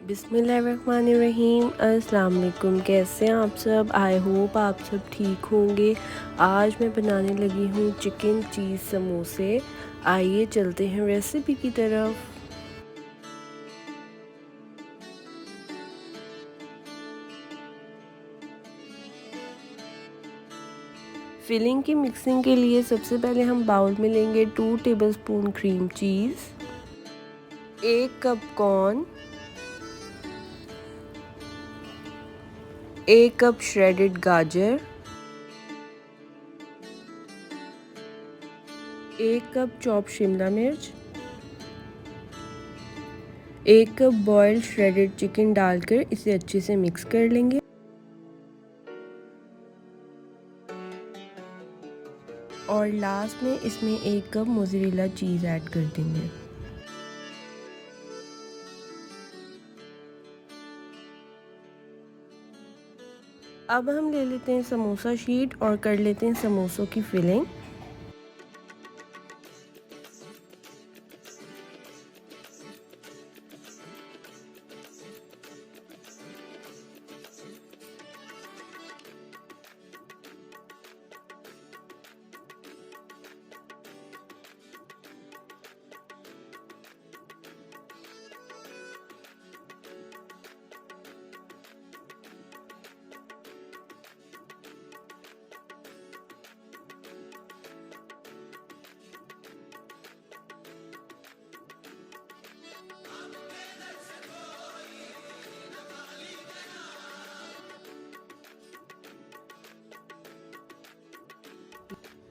बिस्मिल्लाहिर्रहमानिर्रहीम। अस्सलाम वालेकुम। कैसे हैं आप सब? आई होप आप सब ठीक होंगे। आज मैं बनाने लगी हूँ चिकन चीज़ समोसे। आइए चलते हैं रेसिपी की तरफ। फिलिंग की मिक्सिंग के लिए सबसे पहले हम बाउल में लेंगे 2 tablespoon cream cheese, 1 cup corn, 1 cup shredded गाजर, 1 कप चॉप शिमला मिर्च, 1 कप बॉयल्ड श्रेडेड चिकन डालकर इसे अच्छे से मिक्स कर लेंगे। और लास्ट में इसमें 1 कप मोज़रेला चीज़ ऐड कर देंगे। अब हम ले लेते हैं समोसा शीट और कर लेते हैं समोसों की फिलिंग।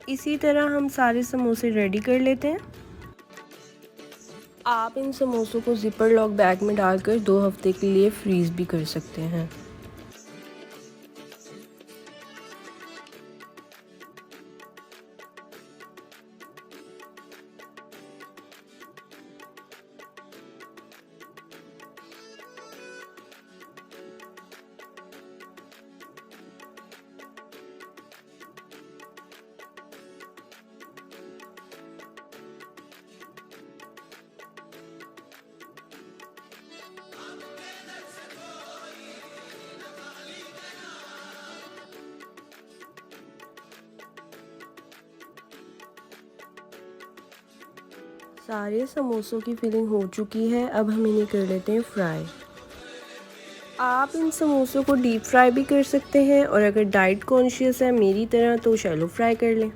इसी तरह हम सारे समोसे रेडी कर लेते हैं। आप इन समोसों को ज़िपर लॉक बैग में डालकर 2 हफ्ते के लिए फ्रीज़ भी कर सकते हैं। सारे समोसों की फिलिंग हो चुकी है। अब हम इन्हें कर लेते हैं फ्राई। आप इन समोसों को डीप फ्राई भी कर सकते हैं और अगर डाइट कॉन्शियस है मेरी तरह तो शैलो फ्राई कर लें।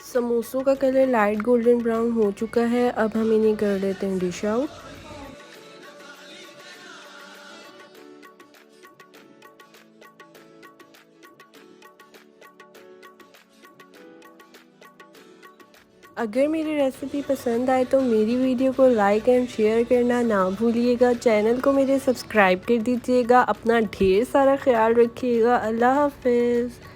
समोसों का कलर लाइट गोल्डन ब्राउन हो चुका है। अब हम इन्हें कर लेते हैं डिश आउट। अगर मेरी रेसिपी पसंद आए तो मेरी वीडियो को लाइक एंड शेयर करना ना भूलिएगा। चैनल को मेरे सब्सक्राइब कर दीजिएगा। अपना ढेर सारा ख्याल रखिएगा। अल्लाह हाफ़िज़।